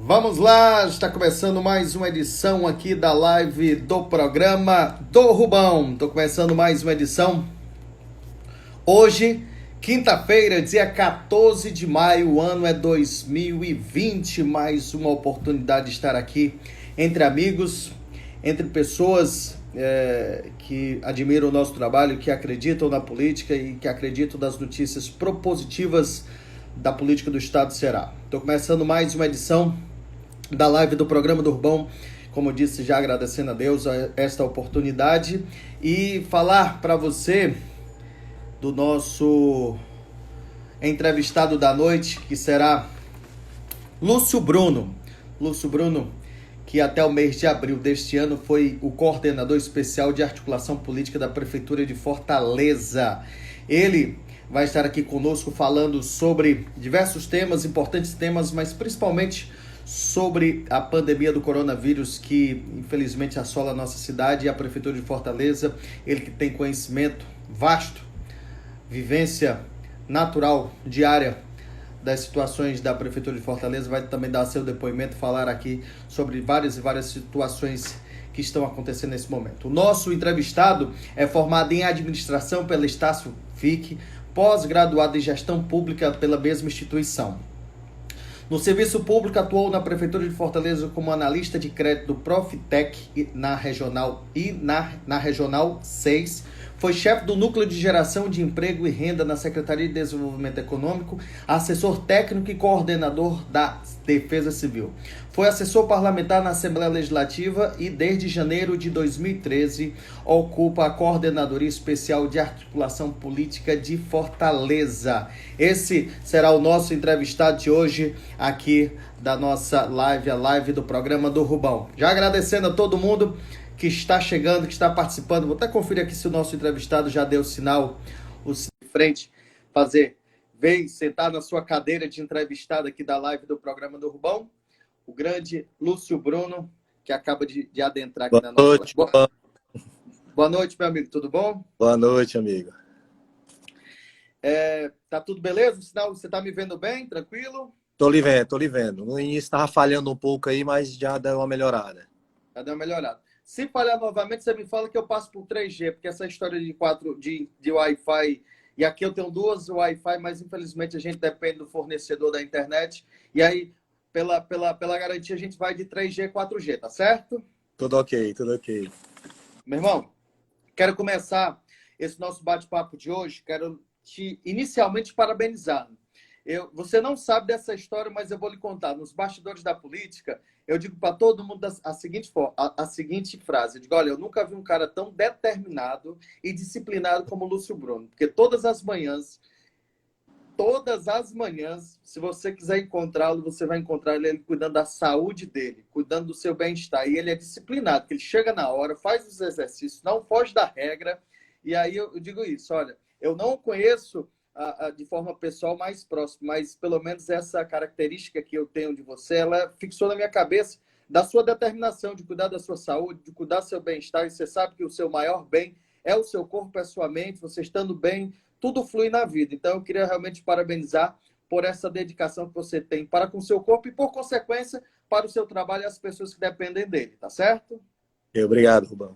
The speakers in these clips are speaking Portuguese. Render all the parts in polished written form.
Vamos lá, está começando mais uma edição aqui da live do programa do Rubão. Estou começando mais uma edição. Hoje, quinta-feira, dia 14 de maio, o ano é 2020. Mais uma oportunidade de estar aqui entre amigos, entre pessoas que admiram o nosso trabalho, que acreditam na política e que acreditam nas notícias propositivas da política do Estado do Ceará. Estou começando mais uma edição da live do programa do Urbão, como eu disse, já agradecendo a Deus esta oportunidade e falar para você do nosso entrevistado da noite, que será Lúcio Bruno. Lúcio Bruno, que até o mês de abril deste ano foi o coordenador especial de articulação política da Prefeitura de Fortaleza. Ele vai estar aqui conosco falando sobre diversos temas, importantes temas, mas principalmente sobre a pandemia do coronavírus que infelizmente assola a nossa cidade e a Prefeitura de Fortaleza. Ele que tem conhecimento vasto, vivência natural, diária das situações da Prefeitura de Fortaleza, vai também dar seu depoimento, falar aqui sobre várias e várias situações que estão acontecendo nesse momento. O nosso entrevistado é formado em administração pela Estácio FIC, pós-graduado em gestão pública pela mesma instituição. No serviço público, atuou na Prefeitura de Fortaleza como analista de crédito do Profitec na Regional na Regional 6. Foi chefe do Núcleo de Geração de Emprego e Renda na Secretaria de Desenvolvimento Econômico, assessor técnico e coordenador da Defesa Civil. Foi assessor parlamentar na Assembleia Legislativa e, desde janeiro de 2013, ocupa a Coordenadoria Especial de Articulação Política de Fortaleza. Esse será o nosso entrevistado de hoje aqui da nossa live, a live do programa do Rubão. Já agradecendo a todo mundo que está chegando, que está participando. Vou até conferir aqui se o nosso entrevistado já deu sinal, o de frente, vem sentar na sua cadeira de entrevistado aqui da live do programa do Rubão, o grande Lúcio Bruno, que acaba de adentrar aqui na nossa live. Boa noite, meu amigo, tudo bom? Boa noite, amigo. Tá tudo beleza? O sinal, você tá me vendo bem? Tranquilo? Tô lhe vendo. No início estava falhando um pouco aí, mas já deu uma melhorada. Já deu uma melhorada. Se falhar novamente, você me fala que eu passo por 3G, porque essa história de Wi-Fi, e aqui eu tenho duas Wi-Fi, mas infelizmente a gente depende do fornecedor da internet, e aí, pela garantia, a gente vai de 3G, 4G, tá certo? Tudo ok, tudo ok. Meu irmão, quero começar esse nosso bate-papo de hoje, quero inicialmente parabenizar. Você não sabe dessa história, mas eu vou lhe contar. Nos bastidores da política, eu digo para todo mundo a seguinte frase. Eu digo, olha, eu nunca vi um cara tão determinado e disciplinado como o Lúcio Bruno. Porque todas as manhãs, se você quiser encontrá-lo, você vai encontrar ele cuidando da saúde dele, cuidando do seu bem-estar. E ele é disciplinado, porque ele chega na hora, faz os exercícios, não foge da regra. E aí eu digo isso, olha, eu não conheço de forma pessoal mais próxima, mas pelo menos essa característica que eu tenho de você, ela fixou na minha cabeça da sua determinação de cuidar da sua saúde, de cuidar do seu bem-estar, e você sabe que o seu maior bem é o seu corpo, é a sua mente, você estando bem, tudo flui na vida. Então eu queria realmente parabenizar por essa dedicação que você tem para com o seu corpo e, por consequência, para o seu trabalho e as pessoas que dependem dele, tá certo? Obrigado, Rubão.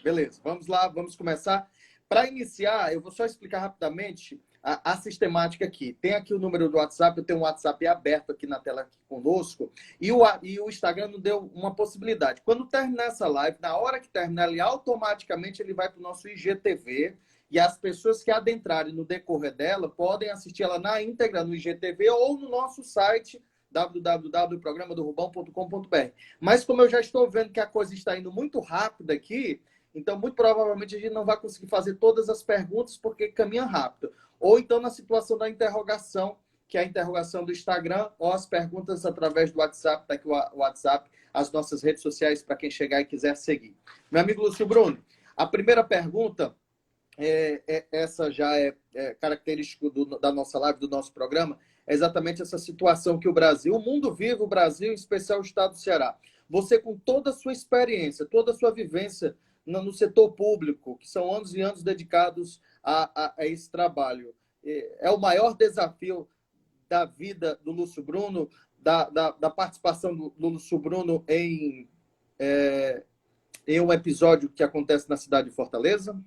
Beleza, vamos lá, vamos começar. Para iniciar, eu vou só explicar rapidamente a sistemática aqui. Tem aqui o número do WhatsApp, eu tenho um WhatsApp aberto aqui na tela aqui conosco, e o Instagram nos deu uma possibilidade. Quando terminar essa live, na hora que terminar, ele automaticamente ele vai para o nosso IGTV, e as pessoas que adentrarem no decorrer dela podem assistir ela na íntegra no IGTV ou no nosso site www.programadorubão.com.br. Mas como eu já estou vendo que a coisa está indo muito rápido aqui, então, muito provavelmente, a gente não vai conseguir fazer todas as perguntas porque caminha rápido. Ou então na situação da interrogação, que é a interrogação do Instagram, ou as perguntas através do WhatsApp, tá aqui o WhatsApp, as nossas redes sociais, para quem chegar e quiser seguir. Meu amigo Lúcio Bruno, a primeira pergunta, essa já é característica da nossa live, do nosso programa, é exatamente essa situação que o mundo vive, o Brasil, em especial o estado do Ceará. Você, com toda a sua experiência, toda a sua vivência no setor público, que são anos e anos dedicados a esse trabalho. É o maior desafio da vida do Lúcio Bruno da participação do Lúcio Bruno em um episódio que acontece na cidade de Fortaleza?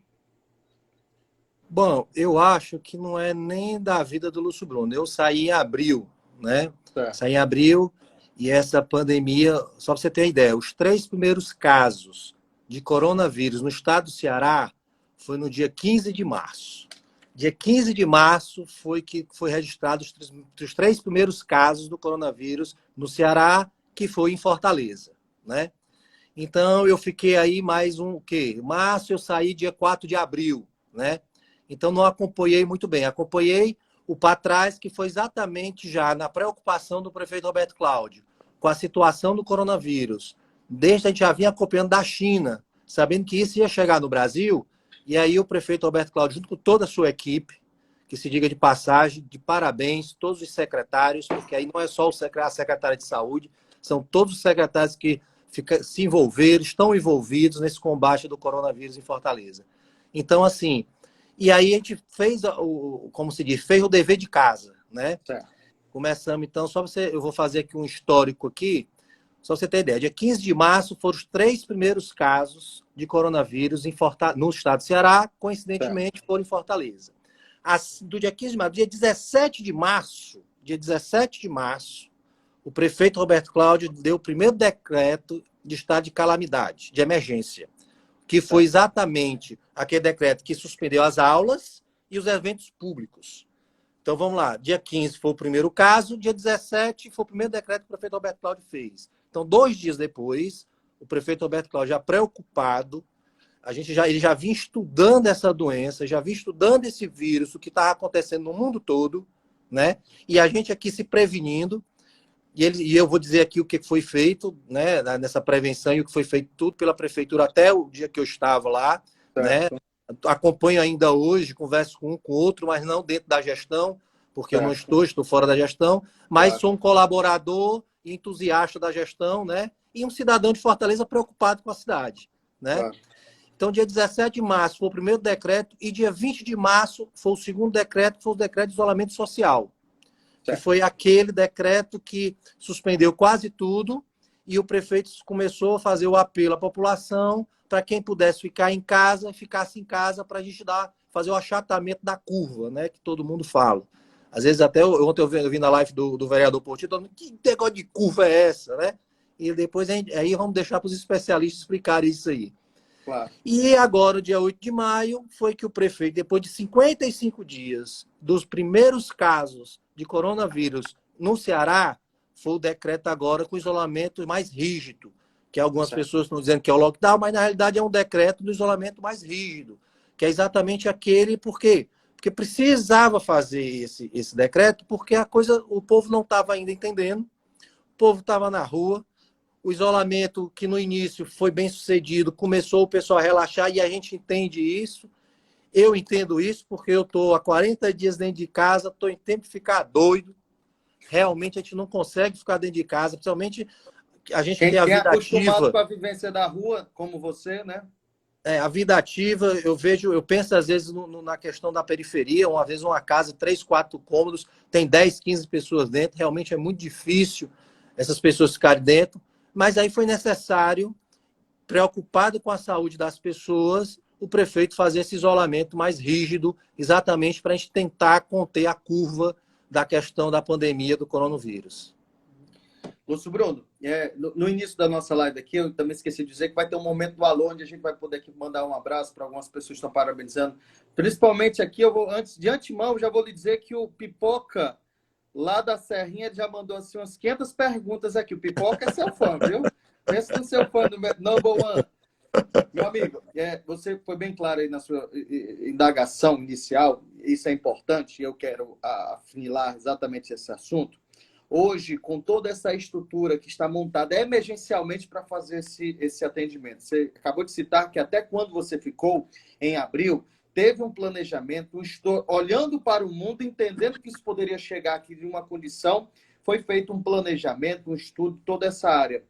Bom, eu acho que não é nem da vida do Lúcio Bruno. Eu saí em abril, né? Certo. Saí em abril e essa pandemia, só para você ter ideia, os 3 primeiros casos de coronavírus no estado do Ceará foi no dia 15 de março. Dia 15 de março foi que foi registrado os 3 primeiros casos do coronavírus no Ceará, que foi em Fortaleza, né? Então eu fiquei aí mais o quê? Março eu saí dia 4 de abril, né? Então não acompanhei muito bem. Acompanhei o para trás, que foi exatamente já na preocupação do prefeito Roberto Cláudio com a situação do coronavírus. Desde a gente já vinha acompanhando da China, sabendo que isso ia chegar no Brasil. E aí o prefeito Roberto Cláudio, junto com toda a sua equipe, que se diga de passagem, de parabéns, todos os secretários, porque aí não é só a secretária de saúde, são todos os secretários que se envolveram, estão envolvidos nesse combate do coronavírus em Fortaleza. Então, assim, e aí a gente fez, como se diz, fez o dever de casa, né? Certo. Começamos, então, eu vou fazer aqui um histórico aqui, só você ter ideia. Dia 15 de março foram os 3 primeiros casos de coronavírus no estado do Ceará, coincidentemente foram em Fortaleza. Do dia 15 de março, dia 17 de março, o prefeito Roberto Cláudio deu o primeiro decreto de estado de calamidade, de emergência, que foi exatamente aquele decreto que suspendeu as aulas e os eventos públicos. Então, vamos lá. Dia 15 foi o primeiro caso, dia 17 foi o primeiro decreto que o prefeito Roberto Cláudio fez. Então, 2 dias depois, o prefeito Roberto Cláudio, já preocupado, ele já vinha estudando essa doença, já vinha estudando esse vírus, o que estava acontecendo no mundo todo, né? E a gente aqui se prevenindo. E eu vou dizer aqui o que foi feito, né, nessa prevenção, e o que foi feito tudo pela prefeitura até o dia que eu estava lá, certo, né? Acompanho ainda hoje, converso com um com o outro, mas não dentro da gestão, porque certo, eu não estou fora da gestão, mas claro, sou um colaborador e entusiasta da gestão, né? E um cidadão de Fortaleza preocupado com a cidade, né? Claro. Então, dia 17 de março foi o primeiro decreto e dia 20 de março foi o segundo decreto, que foi o decreto de isolamento social. Que foi aquele decreto que suspendeu quase tudo e o prefeito começou a fazer o apelo à população para quem pudesse ficar em casa, ficasse em casa para a gente fazer o achatamento da curva, né, que todo mundo fala. Às vezes até ontem eu vi na live do vereador Portinho, todo mundo, que negócio de curva é essa, né? E depois aí vamos deixar para os especialistas explicarem isso aí. Claro. E agora, dia 8 de maio, foi que o prefeito, depois de 55 dias dos primeiros casos de coronavírus no Ceará, foi o decreto agora com isolamento mais rígido, que algumas pessoas estão dizendo que é o lockdown, mas na realidade é um decreto do isolamento mais rígido, que é exatamente aquele, por quê? Porque precisava fazer esse decreto, porque o povo não estava ainda entendendo, o povo estava na rua, o isolamento, que no início foi bem sucedido, começou o pessoal a relaxar e a gente entende isso. Eu entendo isso porque eu estou há 40 dias dentro de casa, estou em tempo de ficar doido. Realmente a gente não consegue ficar dentro de casa, principalmente a gente tem a vida ativa. Quem é acostumado com a vivência da rua, como você, né? A vida ativa, eu penso às vezes na questão da periferia, uma vez uma casa, 3, 4 cômodos, tem 10, 15 pessoas dentro, realmente é muito difícil essas pessoas ficarem dentro. Mas aí foi necessário, preocupado com a saúde das pessoas, o prefeito fazer esse isolamento mais rígido, exatamente para a gente tentar conter a curva da questão da pandemia do coronavírus. Lúcio Bruno, no início da nossa live aqui, eu também esqueci de dizer que vai ter um momento do alô, onde a gente vai poder aqui mandar um abraço para algumas pessoas que estão parabenizando. Principalmente aqui, de antemão, já vou lhe dizer que o Pipoca, lá da Serrinha, ele já mandou assim umas 500 perguntas aqui. O Pipoca é seu fã, viu? Pensa no seu fã do number one. Meu amigo, você foi bem claro aí na sua indagação inicial, isso é importante, e eu quero afunilar exatamente esse assunto. Hoje, com toda essa estrutura que está montada emergencialmente para fazer esse atendimento, você acabou de citar que até quando você ficou em abril, teve um planejamento, olhando para o mundo, entendendo que isso poderia chegar aqui de uma condição, foi feito um planejamento, um estudo, toda essa área.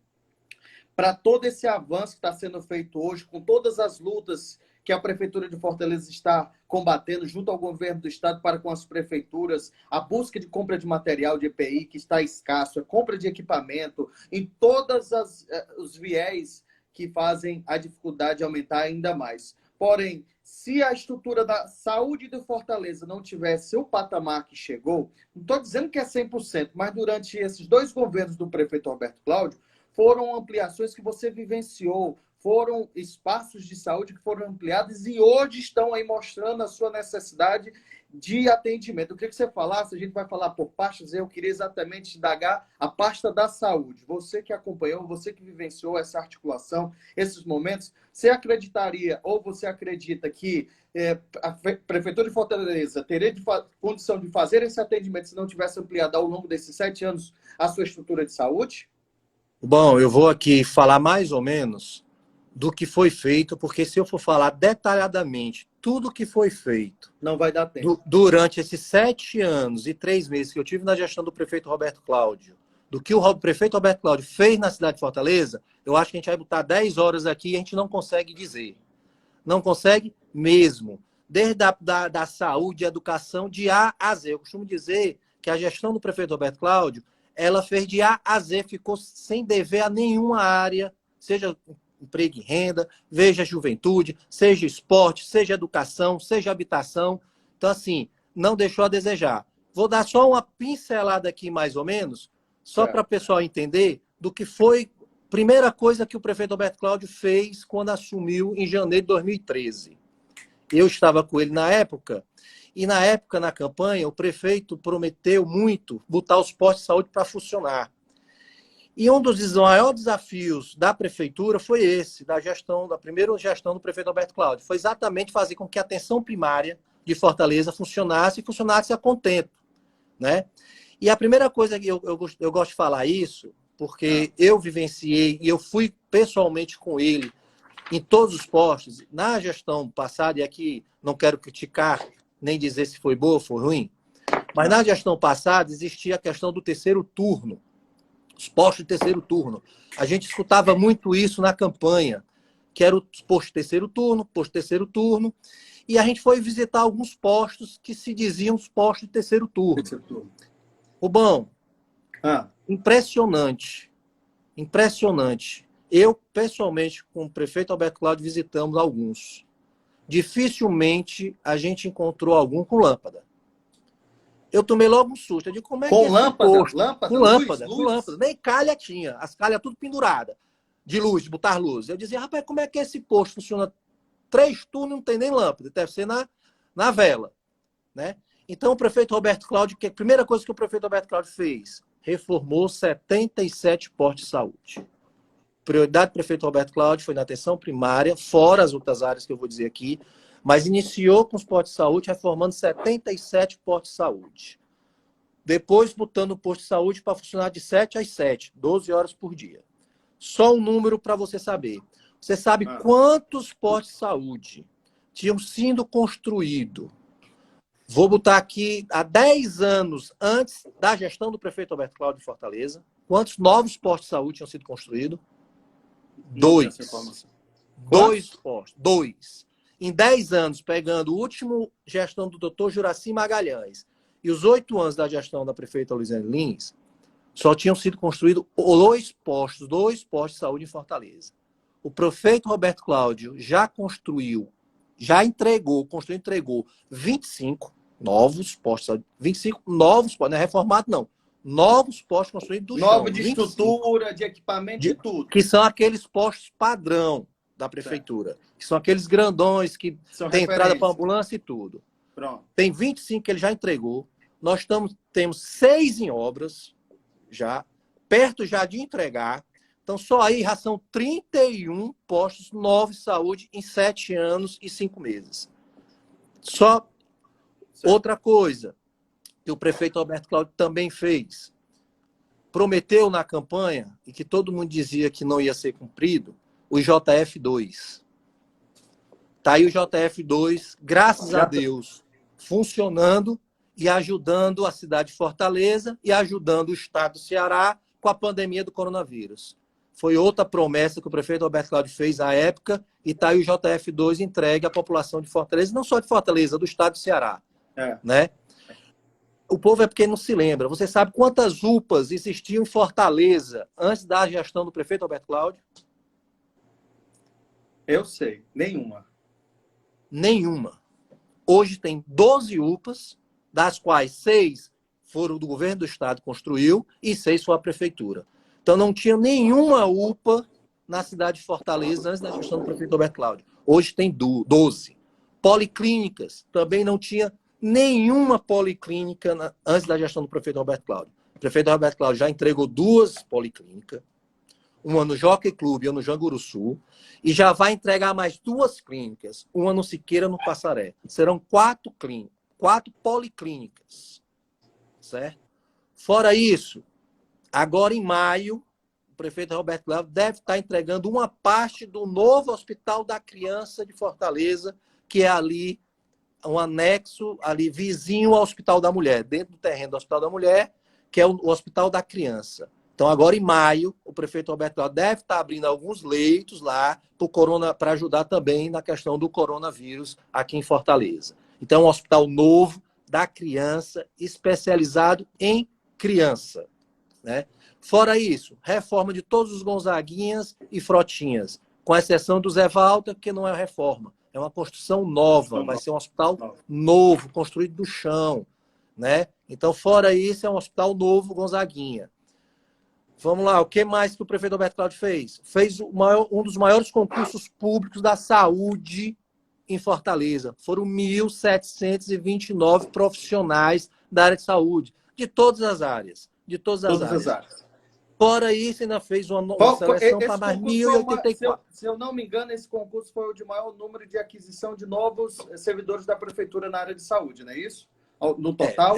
Para todo esse avanço que está sendo feito hoje, com todas as lutas que a Prefeitura de Fortaleza está combatendo junto ao governo do estado para com as prefeituras, a busca de compra de material de EPI que está escasso, a compra de equipamento, em todos os viés que fazem a dificuldade aumentar ainda mais. Porém, se a estrutura da saúde do Fortaleza não tivesse o patamar que chegou, não estou dizendo que é 100%, mas durante esses 2 governos do prefeito Roberto Cláudio, foram ampliações que você vivenciou, foram espaços de saúde que foram ampliados e hoje estão aí mostrando a sua necessidade de atendimento. Eu queria que você falasse, a gente vai falar por pastas, eu queria exatamente indagar a pasta da saúde. Você que acompanhou, você que vivenciou essa articulação, esses momentos, você acreditaria ou você acredita que a Prefeitura de Fortaleza teria condição de fazer esse atendimento se não tivesse ampliado ao longo desses 7 anos a sua estrutura de saúde? Bom, eu vou aqui falar mais ou menos do que foi feito, porque se eu for falar detalhadamente tudo que foi feito não vai dar tempo. Durante esses 7 anos e 3 meses que eu tive na gestão do prefeito Roberto Cláudio, do que o prefeito Roberto Cláudio fez na cidade de Fortaleza, eu acho que a gente vai botar 10 horas aqui e a gente não consegue dizer. Não consegue mesmo. Desde da saúde e educação de A a Z. Eu costumo dizer que a gestão do prefeito Roberto Cláudio, ela fez de A a Z, ficou sem dever a nenhuma área, seja emprego e renda, veja juventude, seja esporte, seja educação, seja habitação. Então, assim, não deixou a desejar. Vou dar só uma pincelada aqui, mais ou menos, só para o pessoal entender do que foi a primeira coisa que o prefeito Roberto Cláudio fez quando assumiu em janeiro de 2013. Eu estava com ele na época, e na época, na campanha, o prefeito prometeu muito botar os postos de saúde para funcionar. E um dos maiores desafios da prefeitura foi esse, da primeira gestão do prefeito Roberto Cláudio. Foi exatamente fazer com que a atenção primária de Fortaleza funcionasse e funcionasse a contento, né? E a primeira coisa que eu gosto de falar isso, porque eu vivenciei e eu fui pessoalmente com ele em todos os postos, na gestão passada, e aqui não quero criticar nem dizer se foi boa ou foi ruim, mas na gestão passada existia a questão do terceiro turno. Os postos de terceiro turno. A gente escutava muito isso na campanha, que era o posto de terceiro turno, e a gente foi visitar alguns postos que se diziam os postos de terceiro turno. Rubão, impressionante. Impressionante. Eu, pessoalmente, com o prefeito Alberto Cláudio, visitamos alguns. Dificilmente a gente encontrou algum com lâmpada. Eu tomei logo um susto. Eu digo, como é que lâmpada? Posto? Lâmpada? Com lâmpada, luz? Com lâmpada. Nem calha tinha. As calhas tudo penduradas. De luz, de botar luz. Eu dizia, rapaz, como é que esse posto funciona 3 turnos e não tem nem lâmpada? Deve ser na vela. Né? Então, o prefeito Roberto Cláudio, a primeira coisa que o prefeito Roberto Cláudio fez, reformou 77 postos de saúde. Prioridade do prefeito Roberto Cláudio foi na atenção primária, fora as outras áreas que eu vou dizer aqui, mas iniciou com os postos de saúde, reformando 77 postos de saúde. Depois, botando o posto de saúde para funcionar de 7 às 7, 12 horas por dia. Só um número para você saber. Você sabe quantos postos de saúde tinham sido construídos? Vou botar aqui, há 10 anos antes da gestão do prefeito Roberto Cláudio de Fortaleza, quantos novos postos de saúde tinham sido construídos? 2. 2 postos. 2. Em 10 anos, pegando o último gestão do doutor Juraci Magalhães e os 8 anos da gestão da prefeita Luiziane Lins, só tinham sido construídos 2 postos de saúde em Fortaleza. O prefeito Roberto Cláudio já construiu, entregou 25 novos postos de saúde. 25 novos postos, não é reformado não. Novos postos construídos do chão. Novo de 25. Estrutura, de equipamento, de tudo. Que são aqueles postos padrão da prefeitura. Que são aqueles grandões que tem entrada para ambulância e tudo. Pronto. Tem 25 que ele já entregou. Nós temos 6 em obras, já, perto já de entregar. Então, só aí já são 31 postos novos de saúde em 7 anos e 5 meses. Só outra coisa que o prefeito Roberto Cláudio também fez. Prometeu na campanha, e que todo mundo dizia que não ia ser cumprido, o JF2. Está aí o JF2, graças a Deus, funcionando e ajudando a cidade de Fortaleza e ajudando o estado do Ceará com a pandemia do coronavírus. Foi outra promessa que o prefeito Roberto Cláudio fez à época, e está aí o JF2 entregue à população de Fortaleza, não só de Fortaleza, do estado do Ceará. Né? O povo é porque não se lembra. Você sabe quantas UPAs existiam em Fortaleza antes da gestão do prefeito Roberto Cláudio? Eu sei, nenhuma. Nenhuma. Hoje tem 12 UPAs, das quais 6 foram do governo do estado construiu e 6 foi a prefeitura. Então não tinha nenhuma UPA na cidade de Fortaleza antes da gestão do prefeito Roberto Cláudio. Hoje tem 12. Policlínicas, também não tinha nenhuma policlínica antes da gestão do prefeito Roberto Cláudio. O prefeito Roberto Cláudio já entregou 2 policlínicas, uma no Jockey Clube e uma no Janguruçu, e já vai entregar mais 2 clínicas, uma no Siqueira e no Passaré. Serão 4 policlínicas, certo? Fora isso, agora em maio, o prefeito Roberto Cláudio deve estar entregando uma parte do novo Hospital da Criança de Fortaleza, que é ali um anexo, ali vizinho ao Hospital da Mulher, dentro do terreno do Hospital da Mulher, que é o Hospital da Criança. Então, agora em maio, o prefeito Roberto Cláudio deve estar abrindo alguns leitos lá para ajudar também na questão do coronavírus aqui em Fortaleza. Então, um hospital novo da criança, especializado em criança. Né? Fora isso, reforma de todos os Gonzaguinhas e Frotinhas, com exceção do Zé Walter, que não é reforma, é uma construção nova, vai ser um hospital novo, construído do chão. Né? Então, fora isso, é um hospital novo Gonzaguinha. Vamos lá, o que mais que o prefeito Roberto Cláudio fez? Fez um dos maiores concursos públicos da saúde em Fortaleza. Foram 1.729 profissionais da área de saúde, de todas as áreas. De todas as áreas. Fora isso, ainda fez uma seleção para mais 1.084. Se eu não me engano, esse concurso foi o de maior número de aquisição de novos servidores da prefeitura na área de saúde, não é isso? No total?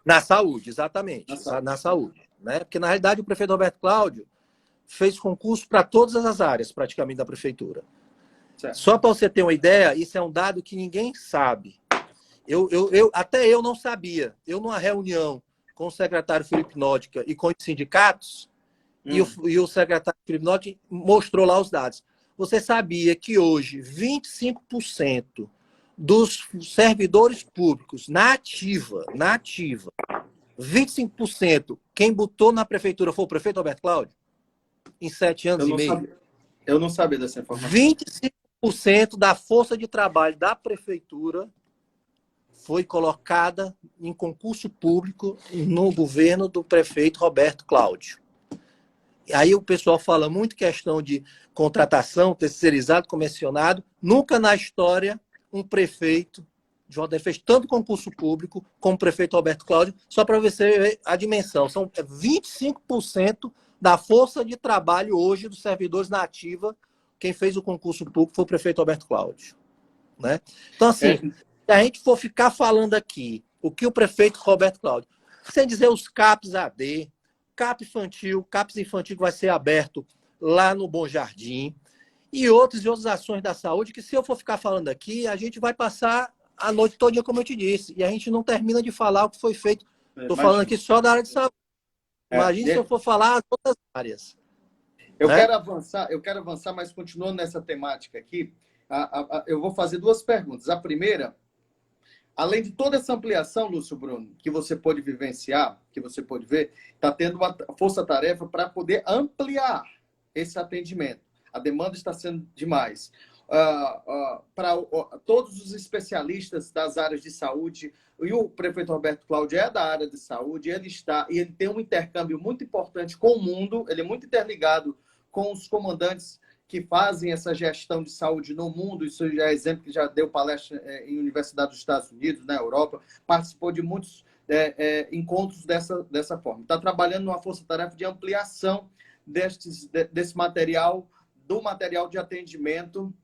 Na saúde, exatamente. Na saúde. Né? Porque, na realidade, o prefeito Roberto Cláudio fez concurso para todas as áreas, praticamente, da prefeitura. Certo. Só para você ter uma ideia, isso é um dado que ninguém sabe. Até eu não sabia. Eu, numa reunião com o secretário Felipe Nótica e com os sindicatos, e o secretário Felipe Nótica mostrou lá os dados. Você sabia que hoje 25% dos servidores públicos na ativa, 25%, quem botou na prefeitura foi o prefeito Roberto Cláudio? Em 7 anos e meio. Eu não sabia dessa informação. 25% da força de trabalho da prefeitura foi colocada em concurso público no governo do prefeito Roberto Cláudio. Aí o pessoal fala muito questão de contratação, terceirizado, comissionado. Nunca na história um prefeito fez tanto concurso público como o prefeito Roberto Cláudio, só para você ver a dimensão. São 25% da força de trabalho hoje dos servidores na ativa. Quem fez o concurso público foi o prefeito Roberto Cláudio. Né? Então, assim, se a gente for ficar falando aqui o que o prefeito Roberto Cláudio, sem dizer os CAPs AD, CAPs infantil que vai ser aberto lá no Bom Jardim, e outras ações da saúde, que se eu for ficar falando aqui, a gente vai passar a noite toda, como eu te disse, e a gente não termina de falar o que foi feito. Estou falando aqui só da área de saúde. Imagina se eu for falar as outras áreas. Eu quero avançar, mas continuando nessa temática aqui, eu vou fazer 2 perguntas. A primeira, além de toda essa ampliação, Lúcio Bruno, que você pôde vivenciar, que você pôde ver, está tendo uma força-tarefa para poder ampliar esse atendimento. A demanda está sendo demais. Para todos os especialistas das áreas de saúde, e o prefeito Roberto Cláudio é da área de saúde, ele tem um intercâmbio muito importante com o mundo, ele é muito interligado com os comandantes que fazem essa gestão de saúde no mundo. Isso já é exemplo, que já deu palestra em universidades dos Estados Unidos, na Europa, participou de muitos encontros dessa forma. Está trabalhando numa força-tarefa de ampliação desse material, do material de atendimento,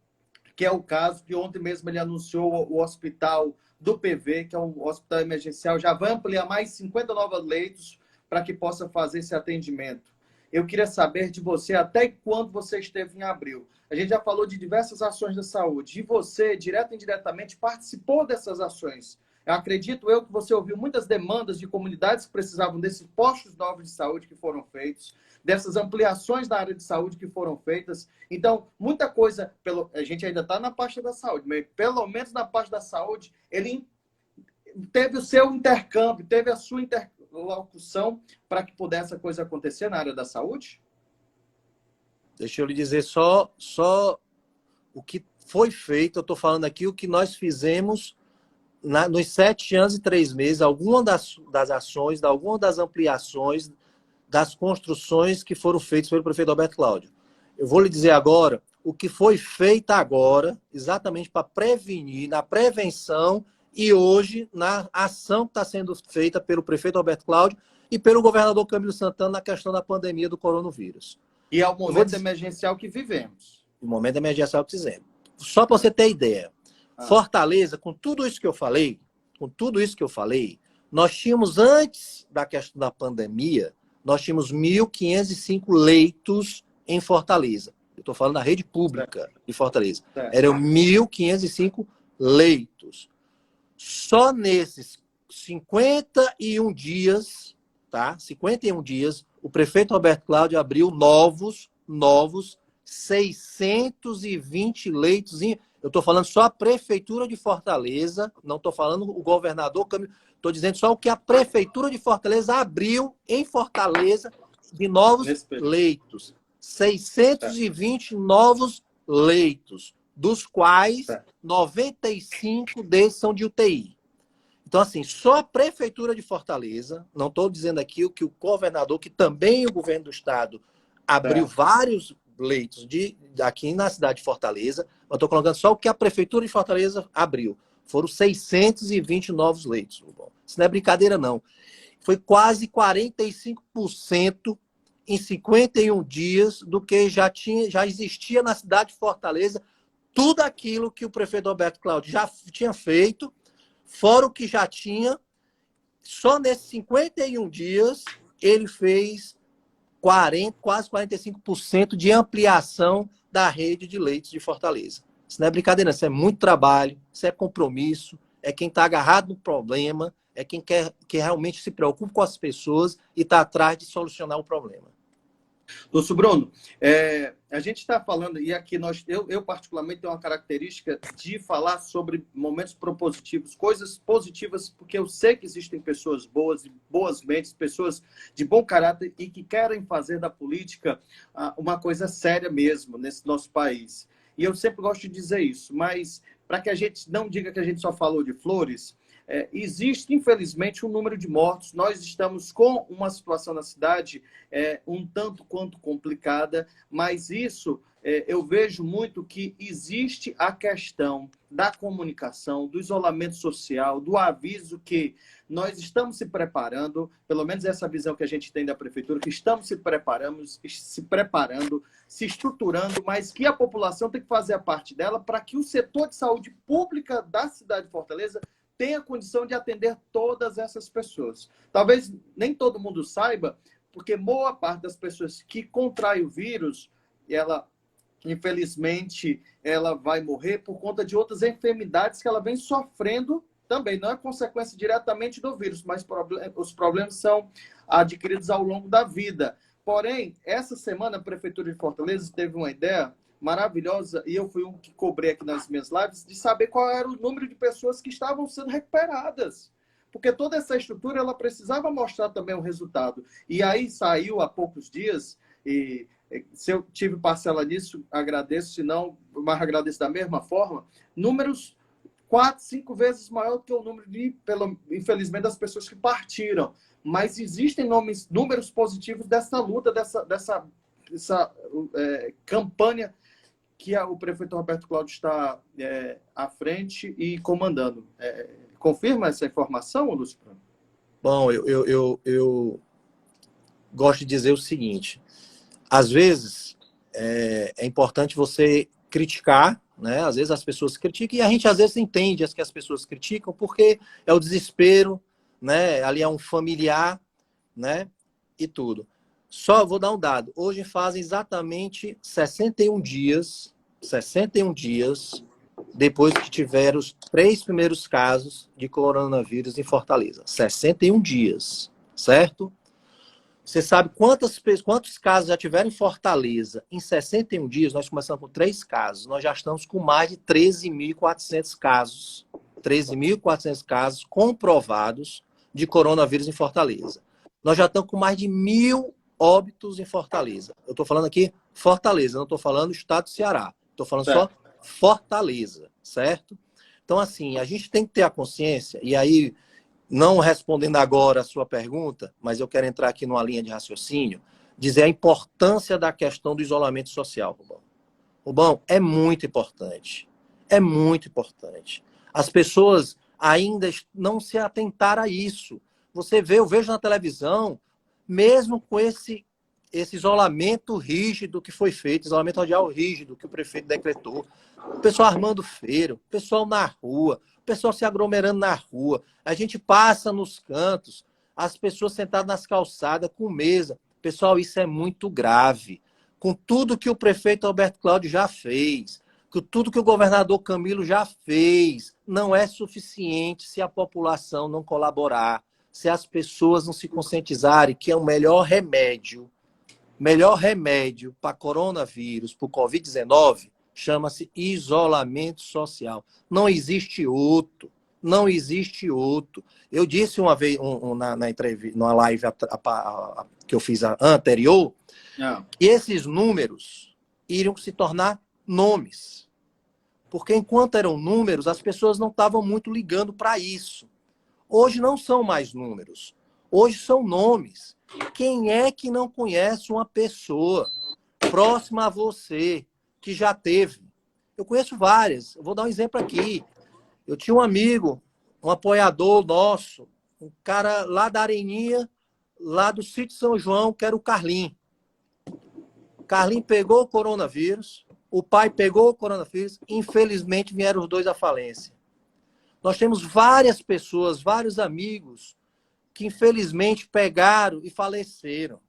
que é o caso que ontem mesmo ele anunciou o hospital do PV, que é um hospital emergencial, já vai ampliar mais 50 novos leitos para que possa fazer esse atendimento. Eu queria saber de você até quando você esteve em Abril. A gente já falou de diversas ações da saúde, e você, direto e indiretamente, participou dessas ações. Acredito eu que você ouviu muitas demandas de comunidades que precisavam desses postos novos de saúde que foram feitos, dessas ampliações da área de saúde que foram feitas. Então, muita coisa, a gente ainda está na parte da saúde, mas pelo menos na parte da saúde, ele teve o seu intercâmbio, teve a sua interlocução para que pudesse a coisa acontecer na área da saúde? Deixa eu lhe dizer só o que foi feito. Eu estou falando aqui o que nós fizemos nos 7 anos e 3 meses, alguma das ações, alguma das ampliações, das construções que foram feitas pelo prefeito Roberto Cláudio. Eu vou lhe dizer agora o que foi feito agora, exatamente para prevenir, na prevenção, e hoje na ação que está sendo feita pelo prefeito Roberto Cláudio e pelo governador Camilo Santana na questão da pandemia do coronavírus. E é o momento emergencial que vivemos. O momento emergencial que fizemos. Só para você ter ideia, Fortaleza, com tudo isso que eu falei, nós tínhamos, antes da questão da pandemia, nós tínhamos 1.505 leitos em Fortaleza. Eu estou falando da rede pública de Fortaleza. Eram 1.505 leitos. Só nesses 51 dias, tá? 51 dias, o prefeito Roberto Cláudio abriu novos 620 leitos. Eu estou falando só a prefeitura de Fortaleza, não estou falando o governador Camilo. Estou dizendo só o que a Prefeitura de Fortaleza abriu em Fortaleza de novos leitos. 620 novos leitos, dos quais 95 desses são de UTI. Então, assim, só a Prefeitura de Fortaleza, não estou dizendo aqui o que o governador, que também o governo do Estado abriu vários leitos aqui na cidade de Fortaleza, mas estou colocando só o que a Prefeitura de Fortaleza abriu. Foram 620 novos leitos. Isso não é brincadeira, não. Foi quase 45% em 51 dias do que já existia na cidade de Fortaleza. Tudo aquilo que o prefeito Roberto Cláudio já tinha feito, fora o que já tinha, só nesses 51 dias ele fez quase 45% de ampliação da rede de leitos de Fortaleza. Isso não é brincadeira, isso é muito trabalho, isso é compromisso, é quem está agarrado no problema, é quem que realmente se preocupa com as pessoas e está atrás de solucionar o problema. Lúcio Bruno, a gente está falando, e aqui eu particularmente tenho uma característica de falar sobre momentos propositivos, coisas positivas, porque eu sei que existem pessoas boas, boas mentes, pessoas de bom caráter e que querem fazer da política uma coisa séria mesmo nesse nosso país. E eu sempre gosto de dizer isso, mas para que a gente não diga que a gente só falou de flores, existe, infelizmente, um número de mortos. Nós estamos com uma situação na cidade um tanto quanto complicada, mas isso eu vejo muito que existe a questão da comunicação, do isolamento social, do aviso que nós estamos se preparando, pelo menos essa visão que a gente tem da prefeitura, que estamos se preparando, se estruturando, mas que a população tem que fazer a parte dela para que o setor de saúde pública da cidade de Fortaleza tenha condição de atender todas essas pessoas. Talvez nem todo mundo saiba, porque boa parte das pessoas que contraem o vírus, infelizmente, ela vai morrer por conta de outras enfermidades que ela vem sofrendo também. Não é consequência diretamente do vírus, mas os problemas são adquiridos ao longo da vida. Porém, essa semana a Prefeitura de Fortaleza teve uma ideia maravilhosa, e eu fui um que cobrei aqui nas minhas lives, de saber qual era o número de pessoas que estavam sendo recuperadas. Porque toda essa estrutura, ela precisava mostrar também o resultado. E aí saiu há poucos dias, e se eu tive parcela nisso, agradeço, se não, mas agradeço da mesma forma, números 4, 5 vezes maior do que o número infelizmente, das pessoas que partiram. Mas existem números positivos dessa luta, dessa campanha que o prefeito Roberto Cláudio está à frente e comandando. Confirma essa informação, Lúcio? Bom, eu gosto de dizer o seguinte. Às vezes, é importante você criticar, né? Às vezes as pessoas criticam e a gente às vezes entende que as pessoas criticam porque é o desespero, né? Ali é um familiar, né? E tudo. Só vou dar um dado. Hoje fazem exatamente 61 dias depois que tiveram os 3 primeiros casos de coronavírus em Fortaleza. 61 dias, certo? Você sabe quantos casos já tiveram em Fortaleza? Em 61 dias, nós começamos com 3 casos. Nós já estamos com mais de 13.400 casos. 13.400 casos comprovados de coronavírus em Fortaleza. Nós já estamos com mais de 1.000 óbitos em Fortaleza. Eu estou falando aqui Fortaleza, não estou falando estado do Ceará. Estou falando só Fortaleza, certo? Então, assim, a gente tem que ter a consciência, e aí, não respondendo agora a sua pergunta, mas eu quero entrar aqui numa linha de raciocínio, dizer a importância da questão do isolamento social, Rubão. Rubão, é muito importante. É muito importante. As pessoas ainda não se atentaram a isso. Eu vejo na televisão, mesmo com esse isolamento rígido que foi feito, isolamento radial rígido que o prefeito decretou, o pessoal armando feira, o pessoal na rua, o pessoal se aglomerando na rua, a gente passa nos cantos, as pessoas sentadas nas calçadas com mesa. Pessoal, isso é muito grave. Com tudo que o prefeito Alberto Cláudio já fez, com tudo que o governador Camilo já fez, não é suficiente se a população não colaborar, se as pessoas não se conscientizarem que é o melhor remédio para coronavírus, para o Covid-19, chama-se isolamento social. Não existe outro. Não existe outro. Eu disse uma vez na entrevista, numa live que eu fiz anterior, que esses números iriam se tornar nomes. Porque enquanto eram números, as pessoas não estavam muito ligando para isso. Hoje não são mais números. Hoje são nomes. Quem é que não conhece uma pessoa próxima a você que já teve? Eu conheço várias. Eu vou dar um exemplo aqui. Eu tinha um amigo, um apoiador nosso, um cara lá da Areninha, lá do sítio São João, que era o Carlinho. Carlinho pegou o coronavírus, o pai pegou o coronavírus, infelizmente vieram os dois à falência. Nós temos várias pessoas, vários amigos, que infelizmente pegaram e faleceram.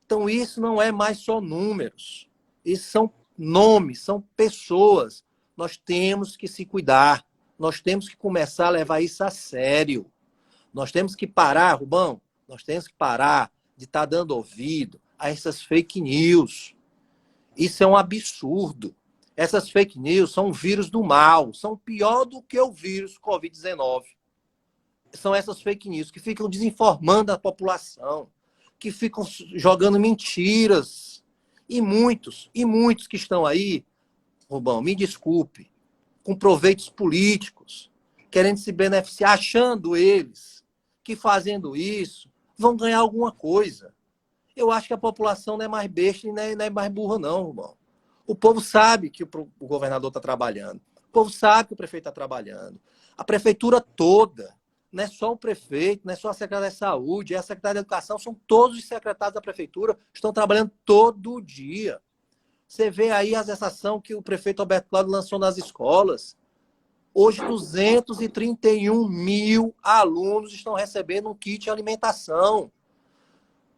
Então isso não é mais só números. Isso são nomes, são pessoas. Nós temos que se cuidar. Nós temos que começar a levar isso a sério. Nós temos que parar, Rubão, nós temos que parar de estar dando ouvido a essas fake news. Isso é um absurdo. Essas fake news são um vírus do mal, são pior do que o vírus Covid-19. São essas fake news que ficam desinformando a população, que ficam jogando mentiras. E muitos que estão aí, Rubão, me desculpe, com proveitos políticos, querendo se beneficiar, achando eles que fazendo isso vão ganhar alguma coisa. Eu acho que a população não é mais besta e não é mais burra, não, Rubão. O povo sabe que o governador está trabalhando. O povo sabe que o prefeito está trabalhando. A prefeitura toda, não é só o prefeito, não é só a secretária de saúde, é a secretária de educação, são todos os secretários da prefeitura, estão trabalhando todo dia. Você vê aí a exceção que o prefeito Alberto Cláudio lançou nas escolas. Hoje, 231 mil alunos estão recebendo um kit de alimentação.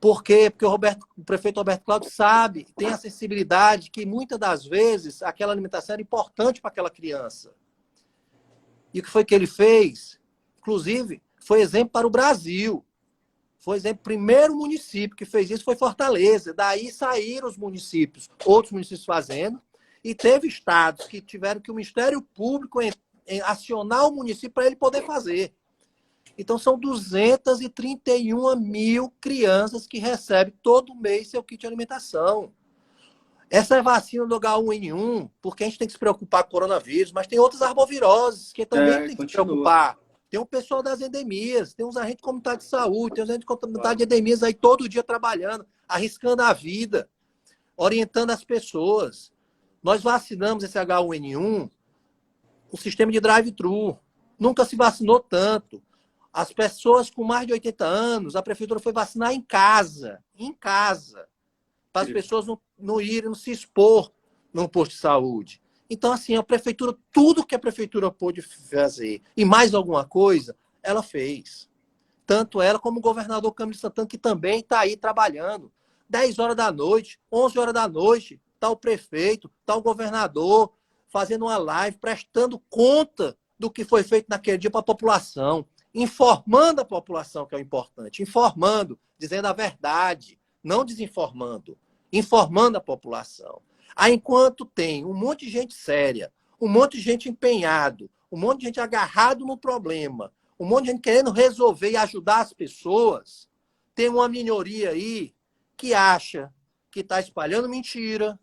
Por quê? Porque o prefeito Alberto Cláudio sabe, tem a sensibilidade que muitas das vezes aquela alimentação era importante para aquela criança. E o que foi que ele fez? Inclusive, foi exemplo para o Brasil. Foi exemplo, o primeiro município que fez isso foi Fortaleza. Daí saíram os municípios, outros municípios fazendo, e teve estados que tiveram que o Ministério Público acionar o município para ele poder fazer. Então, são 231 mil crianças que recebem todo mês seu kit de alimentação. Essa é a vacina do H1N1, porque a gente tem que se preocupar com o coronavírus, mas tem outras arboviroses que também tem que se preocupar. Tem o pessoal das endemias, tem os agentes comunitários de saúde, tem os agentes comunitários de endemias aí todo dia trabalhando, arriscando a vida, orientando as pessoas. Nós vacinamos esse H1N1, o sistema de drive-thru. Nunca se vacinou tanto. As pessoas com mais de 80 anos, a prefeitura foi vacinar em casa, para as pessoas não irem, não se expor no posto de saúde. Então, assim, a prefeitura, tudo que a prefeitura pôde fazer e mais alguma coisa, ela fez. Tanto ela como o governador Camilo Santana, que também está aí trabalhando. 10 horas da noite, 11 horas da noite, está o prefeito, está o governador, fazendo uma live, prestando conta do que foi feito naquele dia para a população, informando a população, que é o importante, informando, dizendo a verdade, não desinformando, informando a população. Aí, enquanto tem um monte de gente séria, um monte de gente empenhado, um monte de gente agarrado no problema, um monte de gente querendo resolver e ajudar as pessoas, tem uma minoria aí que acha que está espalhando mentira,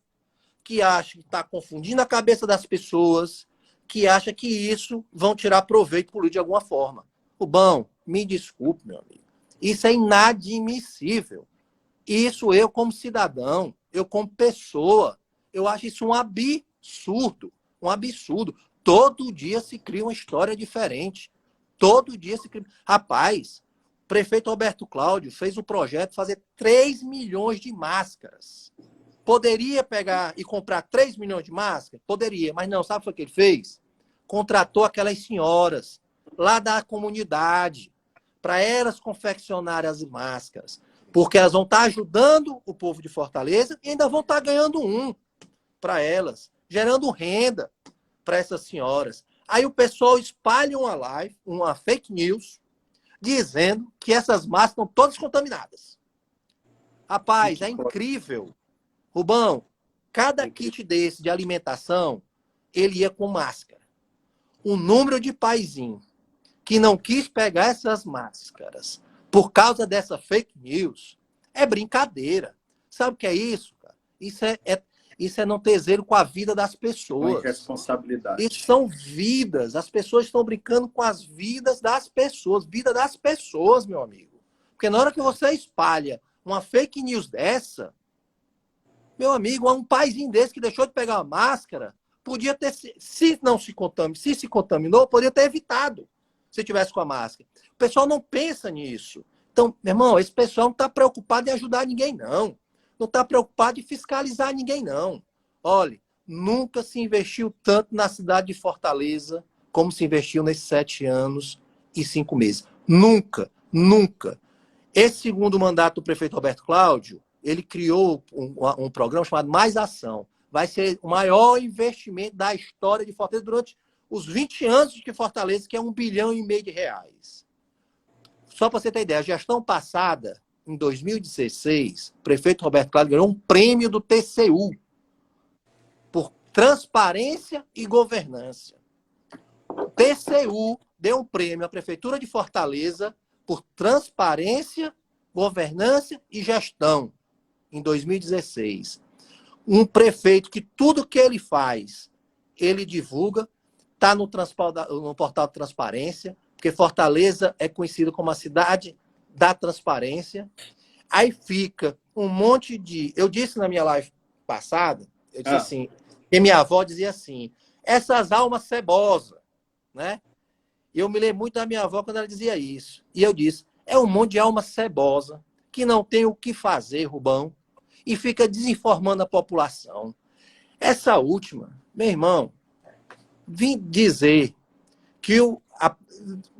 que acha que está confundindo a cabeça das pessoas, que acha que isso vão tirar proveito político de alguma forma. Rubão, me desculpe, meu amigo. Isso é inadmissível. Isso eu, como cidadão, eu, como pessoa, eu acho isso um absurdo. Um absurdo. Todo dia se cria uma história diferente. Todo dia se cria. Rapaz, o prefeito Roberto Cláudio fez um projeto de fazer 3 milhões de máscaras. Poderia pegar e comprar 3 milhões de máscaras? Poderia, mas não. Sabe o que ele fez? Contratou aquelas senhoras lá da comunidade para elas confeccionarem as máscaras. Porque elas vão estar ajudando o povo de Fortaleza e ainda vão estar ganhando para elas, gerando renda para essas senhoras. Aí o pessoal espalha uma live, uma fake news, dizendo que essas máscaras estão todas contaminadas. Rapaz, é incrível. Rubão, cada kit desse de alimentação, ele ia com máscara. O número de paizinho que não quis pegar essas máscaras por causa dessa fake news é brincadeira. Sabe o que é isso, cara? Isso é não ter zelo com a vida das pessoas. Responsabilidade. Isso são vidas. As pessoas estão brincando com as vidas das pessoas. Vida das pessoas, meu amigo. Porque na hora que você espalha uma fake news dessa, meu amigo, um paizinho desse que deixou de pegar a máscara, podia ter, se se contaminou, poderia ter evitado, se tivesse com a máscara. O pessoal não pensa nisso. Então, meu irmão, esse pessoal não está preocupado em ajudar ninguém, não. Não está preocupado em fiscalizar ninguém, não. Olha, nunca se investiu tanto na cidade de Fortaleza como se investiu nesses 7 anos e 5 meses. Nunca, nunca. Esse segundo mandato do prefeito Roberto Cláudio, ele criou um programa chamado Mais Ação. Vai ser o maior investimento da história de Fortaleza durante os 20 anos de Fortaleza, que é 1,5 bilhão de reais. Só para você ter ideia, a gestão passada, em 2016, o prefeito Roberto Cláudio ganhou um prêmio do TCU por transparência e governança. O TCU deu um prêmio à Prefeitura de Fortaleza por transparência, governança e gestão em 2016. Um prefeito que tudo que ele faz, ele divulga, está no portal de transparência, porque Fortaleza é conhecida como a cidade da transparência. Aí fica um monte de... Eu disse na minha live passada, eu disse assim, que minha avó dizia assim, essas almas cebosas, né? E eu me lembro muito da minha avó quando ela dizia isso. E eu disse, é um monte de alma cebosa que não tem o que fazer, Rubão, e fica desinformando a população. Essa última, meu irmão, vim dizer que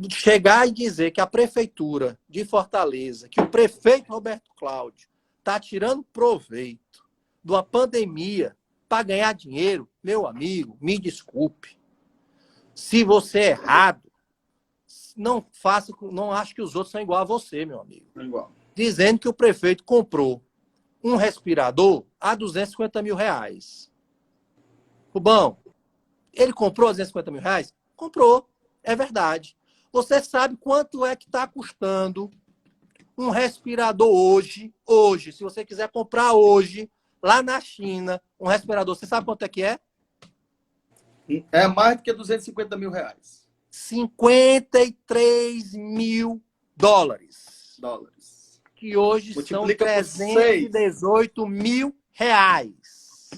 chegar e dizer que a prefeitura de Fortaleza, que o prefeito Roberto Cláudio está tirando proveito de uma pandemia para ganhar dinheiro, meu amigo, me desculpe. Se você é errado, não acho que os outros são igual a você, meu amigo. Igual. Dizendo que o prefeito comprou um respirador a 250 mil reais. Rubão, ele comprou a 250 mil reais? Comprou, é verdade. Você sabe quanto é que está custando um respirador hoje, se você quiser comprar hoje, lá na China, um respirador, você sabe quanto é que é? É mais do que 250 mil reais. 53 mil dólares. Que hoje multiplica são 318 mil reais.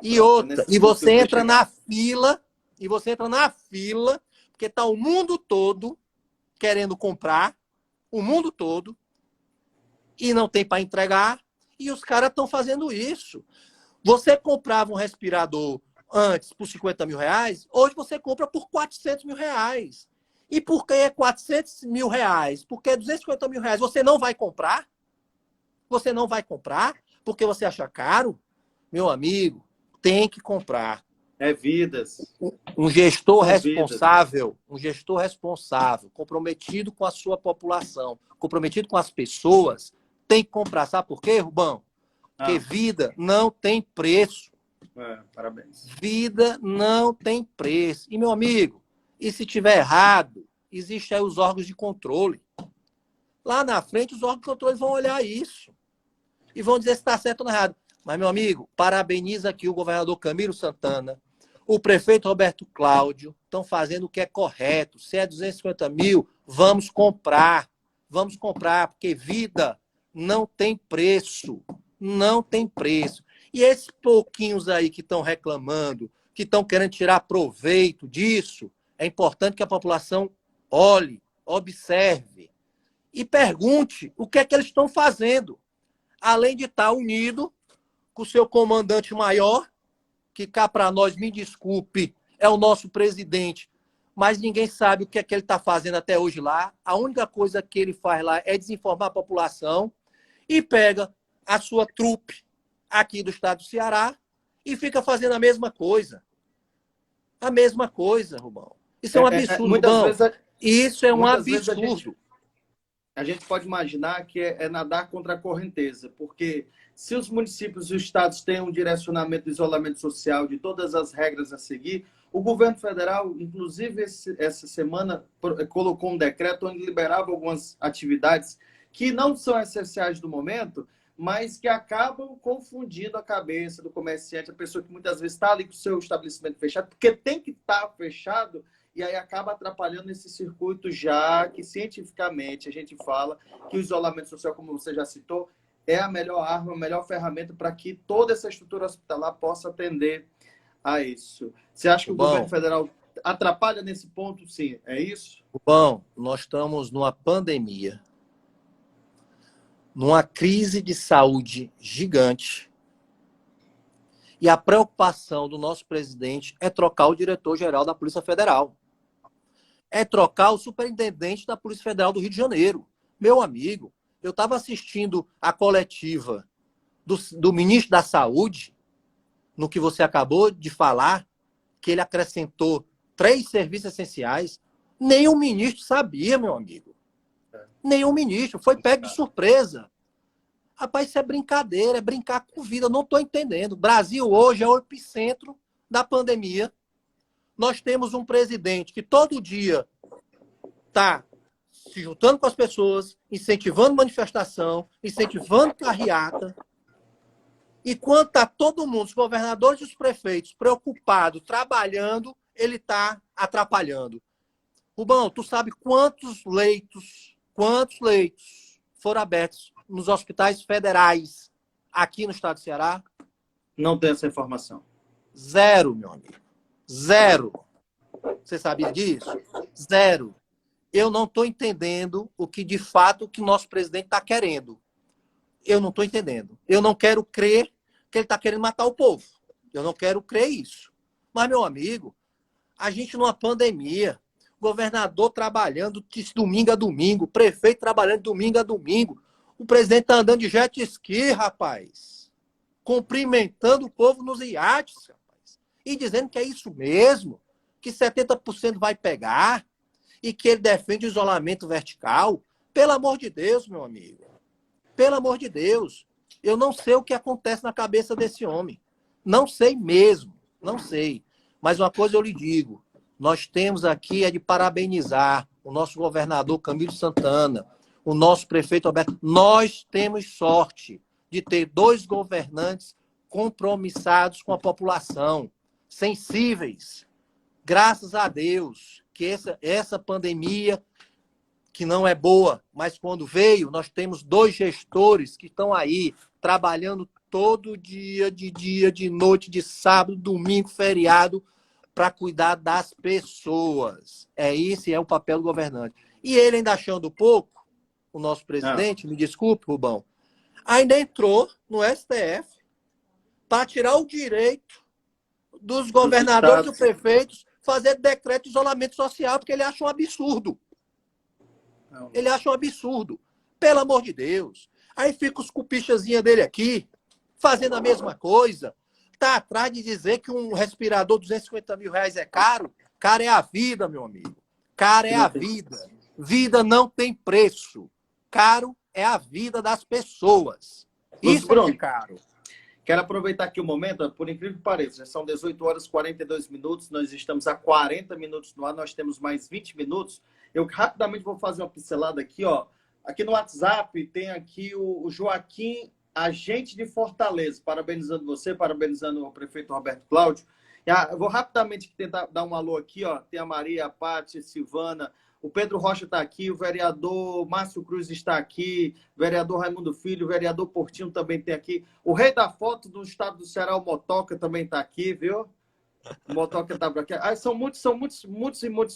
E outra, e você entra na fila, porque está o mundo todo querendo comprar, o mundo todo, e não tem para entregar, e os caras estão fazendo isso. Você comprava um respirador antes por 50 mil reais, hoje você compra por 400 mil reais. E por que é 400 mil reais? Porque é 250 mil reais. Você não vai comprar? Você não vai comprar porque você acha caro? Meu amigo, tem que comprar. É vidas. Um gestor São vidas. responsável, comprometido com a sua população, comprometido com as pessoas, tem que comprar. Sabe por quê, Rubão? Porque vida não tem preço. Parabéns. Vida não tem preço. E, meu amigo, e se tiver errado, existem aí os órgãos de controle. Lá na frente, os órgãos de controle vão olhar isso e vão dizer se está certo ou não errado. Mas, meu amigo, parabeniza aqui o governador Camilo Santana, o prefeito Roberto Cláudio, estão fazendo o que é correto. Se é 250 mil, vamos comprar. Vamos comprar, porque vida não tem preço. Não tem preço. E esses pouquinhos aí que estão reclamando, que estão querendo tirar proveito disso, é importante que a população olhe, observe e pergunte o que é que eles estão fazendo. Além de estar unido com o seu comandante maior, que cá para nós, me desculpe, é o nosso presidente, mas ninguém sabe o que é que ele está fazendo até hoje lá. A única coisa que ele faz lá é desinformar a população e pega a sua trupe aqui do estado do Ceará e fica fazendo a mesma coisa. A mesma coisa, Rubão. Isso é um absurdo, muitas Rubão. Vezes, isso é um absurdo. A gente pode imaginar que é nadar contra a correnteza, porque se os municípios e os estados têm um direcionamento de isolamento social, de todas as regras a seguir, o governo federal, inclusive essa semana, colocou um decreto onde liberava algumas atividades que não são essenciais do momento, mas que acabam confundindo a cabeça do comerciante, a pessoa que muitas vezes está ali com o seu estabelecimento fechado, porque tem que estar fechado, e aí acaba atrapalhando esse circuito, já que cientificamente a gente fala que o isolamento social, como você já citou, é a melhor arma, a melhor ferramenta para que toda essa estrutura hospitalar possa atender a isso. Você acha que o governo federal atrapalha nesse ponto? Sim, é isso? Bom, nós estamos numa pandemia, numa crise de saúde gigante, e a preocupação do nosso presidente é trocar o diretor-geral da Polícia Federal. É trocar o superintendente da Polícia Federal do Rio de Janeiro. Meu amigo, eu estava assistindo a coletiva do ministro da Saúde, no que você acabou de falar, que ele acrescentou 3 serviços essenciais. Nenhum ministro sabia, meu amigo. Nenhum ministro. Foi pego de surpresa. Rapaz, isso é brincadeira, é brincar com vida. Eu não estou entendendo. O Brasil hoje é o epicentro da pandemia. Nós temos um presidente que todo dia está se juntando com as pessoas, incentivando manifestação, incentivando carreata. E quando está todo mundo, os governadores e os prefeitos, preocupados, trabalhando, ele está atrapalhando. Rubão, tu sabe quantos leitos foram abertos nos hospitais federais aqui no estado do Ceará? Não tenho essa informação. 0, meu amigo. 0. Você sabia disso? 0. Eu não estou entendendo o que, de fato, que o nosso presidente está querendo. Eu não estou entendendo. Eu não quero crer que ele está querendo matar o povo. Eu não quero crer isso. Mas, meu amigo, a gente numa pandemia, governador trabalhando de domingo a domingo, prefeito trabalhando de domingo a domingo, o presidente está andando de jet ski, rapaz, cumprimentando o povo nos iates, rapaz, e dizendo que é isso mesmo, que 70% vai pegar e que ele defende o isolamento vertical. Pelo amor de Deus, meu amigo. Pelo amor de Deus. Eu não sei o que acontece na cabeça desse homem. Não sei mesmo. Não sei. Mas uma coisa eu lhe digo. Nós temos aqui é de parabenizar o nosso governador Camilo Santana, o nosso prefeito Alberto. Nós temos sorte de ter 2 governantes compromissados com a população, sensíveis. Graças a Deus que essa pandemia, que não é boa, mas quando veio, nós temos 2 gestores que estão aí trabalhando todo dia, de noite, de sábado, domingo, feriado, para cuidar das pessoas. Esse é o papel do governante. E ele ainda achando pouco, o nosso presidente, me desculpe, Rubão, ainda entrou no STF para tirar o direito dos governadores e prefeitos fazer decreto de isolamento social, porque ele acha um absurdo. Ele acha um absurdo. Pelo amor de Deus. Aí fica os cupichazinhos dele aqui, fazendo a mesma coisa, está atrás de dizer que um respirador de 250 mil reais é caro? Cara, é a vida, meu amigo. Cara, é a vida. Vida não tem preço. Caro é a vida das pessoas. Isso Bruno, é caro. Quero aproveitar aqui o momento, por incrível que pareça, já são 18 horas e 42 minutos, nós estamos a 40 minutos no ar, nós temos mais 20 minutos. Eu rapidamente vou fazer uma pincelada aqui, ó. Aqui no WhatsApp tem aqui o Joaquim, agente de Fortaleza, parabenizando você, parabenizando o prefeito Roberto Cláudio. Eu vou rapidamente tentar dar um alô aqui, ó. Tem a Maria, a Pátia, a Silvana, o Pedro Rocha está aqui, o vereador Márcio Cruz está aqui, o vereador Raimundo Filho, o vereador Portinho também tem aqui. O rei da foto do estado do Ceará, o Motoca, também está aqui, viu? O Motoca está aqui. São muitos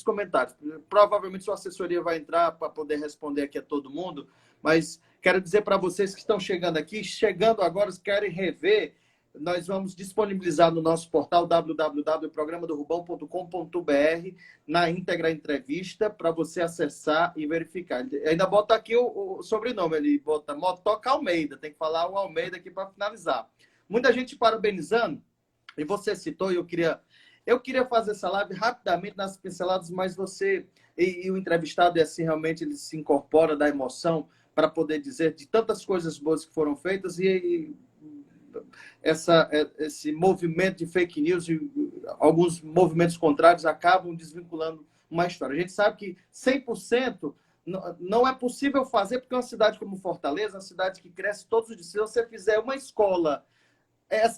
comentários. Provavelmente sua assessoria vai entrar para poder responder aqui a todo mundo, mas quero dizer para vocês que estão chegando aqui, chegando agora, se querem rever, nós vamos disponibilizar no nosso portal www.programadorubão.com.br na íntegra entrevista para você acessar e verificar. Ele ainda bota aqui o sobrenome, ele bota Motoca Almeida, tem que falar o Almeida aqui para finalizar. Muita gente parabenizando, e você citou, e eu queria fazer essa live rapidamente nas pinceladas, mas você e o entrevistado, é assim, realmente ele se incorpora da emoção para poder dizer de tantas coisas boas que foram feitas e esse movimento de fake news e alguns movimentos contrários acabam desvinculando uma história. A gente sabe que 100% não é possível fazer, porque uma cidade como Fortaleza, uma cidade que cresce todos os dias, se você fizer uma escola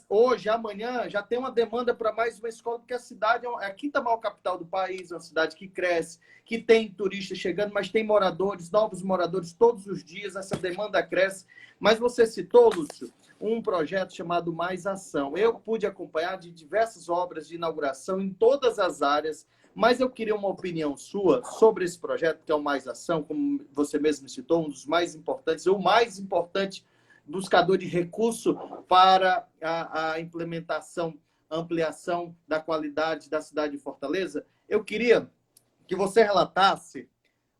hoje, amanhã, já tem uma demanda para mais uma escola, porque a cidade é a quinta maior capital do país, é uma cidade que cresce, que tem turistas chegando, mas tem moradores, novos moradores todos os dias, essa demanda cresce. Mas você citou, Lúcio, um projeto chamado Mais Ação. Eu pude acompanhar de diversas obras de inauguração em todas as áreas, mas eu queria uma opinião sua sobre esse projeto, que é o Mais Ação, como você mesmo citou, um dos mais importantes, o mais importante buscador de recurso para a implementação, ampliação da qualidade da cidade de Fortaleza. Eu queria que você relatasse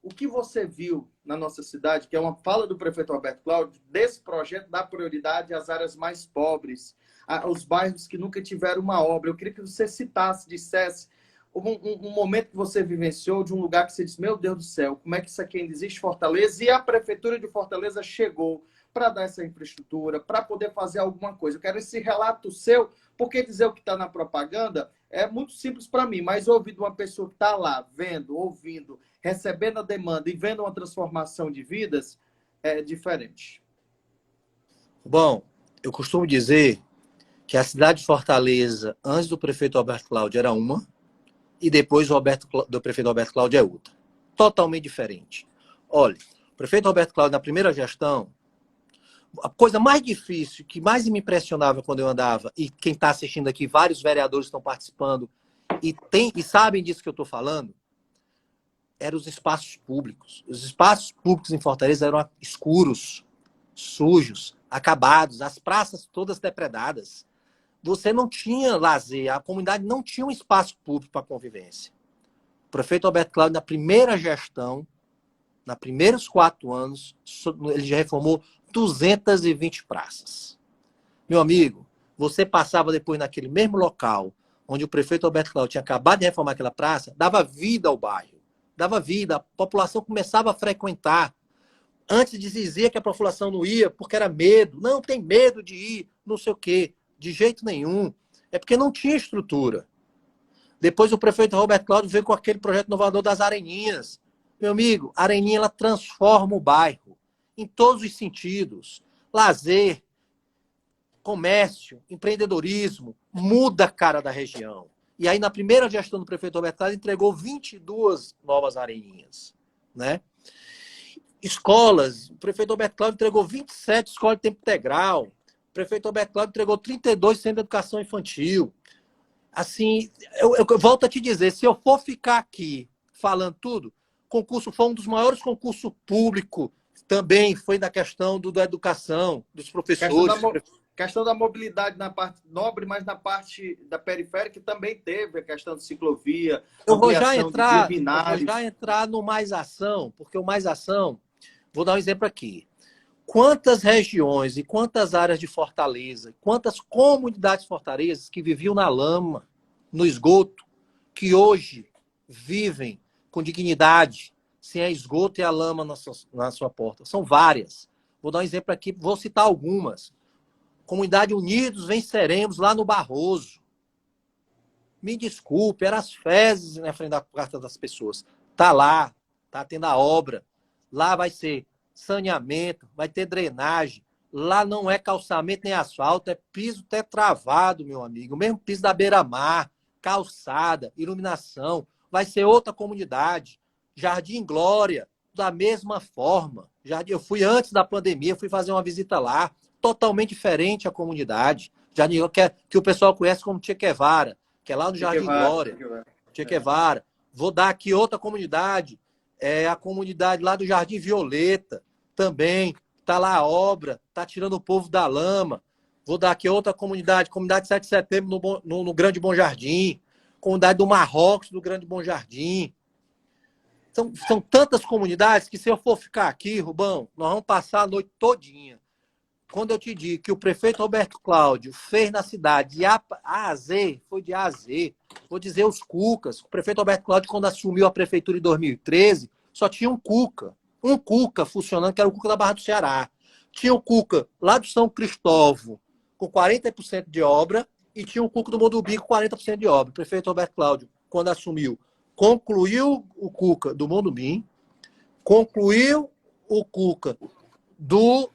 o que você viu na nossa cidade, que é uma fala do prefeito Roberto Cláudio, desse projeto dar prioridade às áreas mais pobres, aos bairros que nunca tiveram uma obra. Eu queria que você citasse, dissesse um momento que você vivenciou de um lugar que você disse, meu Deus do céu, como é que isso aqui ainda existe em Fortaleza? E a prefeitura de Fortaleza chegou para dar essa infraestrutura, para poder fazer alguma coisa. Eu quero esse relato seu, porque dizer o que está na propaganda é muito simples para mim, mas ouvir de uma pessoa que está lá, vendo, ouvindo, recebendo a demanda e vendo uma transformação de vidas, é diferente. Bom, eu costumo dizer que a cidade de Fortaleza, antes do prefeito Roberto Cláudio, era uma, e depois do prefeito Roberto Cláudio é outra. Totalmente diferente. Olha, o prefeito Roberto Cláudio, na primeira gestão, a coisa mais difícil, que mais me impressionava quando eu andava, e quem está assistindo aqui, vários vereadores estão participando, e sabem disso que eu estou falando, eram os espaços públicos. Os espaços públicos em Fortaleza eram escuros, sujos, acabados, as praças todas depredadas. Você não tinha lazer, a comunidade não tinha um espaço público para convivência. O prefeito Roberto Cláudio, na primeira gestão, nos primeiros 4 anos, ele já reformou 220 praças. Meu amigo, você passava depois naquele mesmo local, onde o prefeito Roberto Cláudio tinha acabado de reformar aquela praça, dava vida ao bairro. Dava vida, a população começava a frequentar. Antes dizia que a população não ia porque era medo. Não, tem medo de ir, não sei o quê. De jeito nenhum. É porque não tinha estrutura. Depois o prefeito Roberto Cláudio veio com aquele projeto inovador das areninhas. Meu amigo, a areninha ela transforma o bairro em todos os sentidos. Lazer, comércio, empreendedorismo, muda a cara da região. E aí, na primeira gestão do prefeito Roberto Cláudio, entregou 22 novas areninhas, né? Escolas, o prefeito Roberto Cláudio entregou 27 escolas de tempo integral. O prefeito Roberto Cláudio entregou 32 centros de educação infantil. Assim, eu volto a te dizer, se eu for ficar aqui falando tudo, concurso foi um dos maiores concursos públicos, também foi na questão da educação, dos professores. Questão da mobilidade na parte nobre, mas na parte da periférica também teve a questão de ciclovia, eu vou já entrar no Mais Ação, porque o Mais Ação, vou dar um exemplo aqui. quantas regiões e quantas áreas de Fortaleza, quantas comunidades fortalezas que viviam na lama, no esgoto, que hoje vivem com dignidade, sem a esgoto e a lama na sua porta. São várias. Vou dar um exemplo aqui, vou citar algumas. Comunidade Unidos Venceremos, lá no Barroso. Me desculpe, eram as fezes na frente da carta das pessoas. Está lá, está tendo a obra. Lá vai ser saneamento, vai ter drenagem. Lá não é calçamento nem asfalto, é piso tetravado, meu amigo. O mesmo piso da beira-mar, calçada, iluminação. Vai ser outra comunidade. Jardim Glória, da mesma forma. Eu fui antes da pandemia, fui fazer uma visita lá. Totalmente diferente a comunidade. Jardim Glória, que o pessoal conhece como Che Guevara, que é lá no Jardim Glória. Che Guevara. Vou dar aqui outra comunidade, a comunidade lá do Jardim Violeta, também. Está lá a obra, está tirando o povo da lama. Vou dar aqui outra comunidade, comunidade 7 de Setembro no Grande Bom Jardim, comunidade do Marrocos, do Grande Bom Jardim. São tantas comunidades que, se eu for ficar aqui, Rubão, nós vamos passar a noite todinha. Quando eu te digo que o prefeito Roberto Cláudio fez na cidade de A a Z, foi de A a Z, vou dizer os Cucas. O prefeito Roberto Cláudio, quando assumiu a prefeitura em 2013, só tinha um Cuca funcionando, que era o Cuca da Barra do Ceará. Tinha o Cuca lá do São Cristóvão, com 40% de obra, e tinha o Cuca do Morumbi com 40% de obra. O prefeito Roberto Cláudio, quando assumiu, concluiu o Cuca do Morumbi, concluiu o Cuca do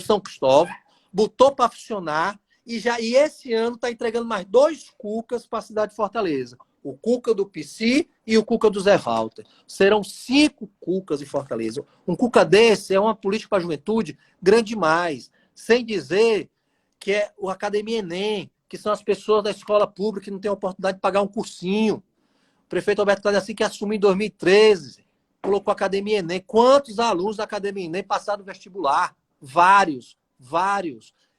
São Cristóvão, botou para funcionar e esse ano está entregando mais 2 Cucas para a cidade de Fortaleza. O Cuca do Pici e o Cuca do Zé Walter. Serão 5 Cucas em Fortaleza. Um Cuca desse é uma política para a juventude grande demais. Sem dizer que é o Academia Enem, que são as pessoas da escola pública que não têm a oportunidade de pagar um cursinho. O prefeito Alberto Cláudio, assim que assumiu em 2013, colocou a Academia Enem. Quantos alunos da Academia Enem passaram no vestibular? Vários.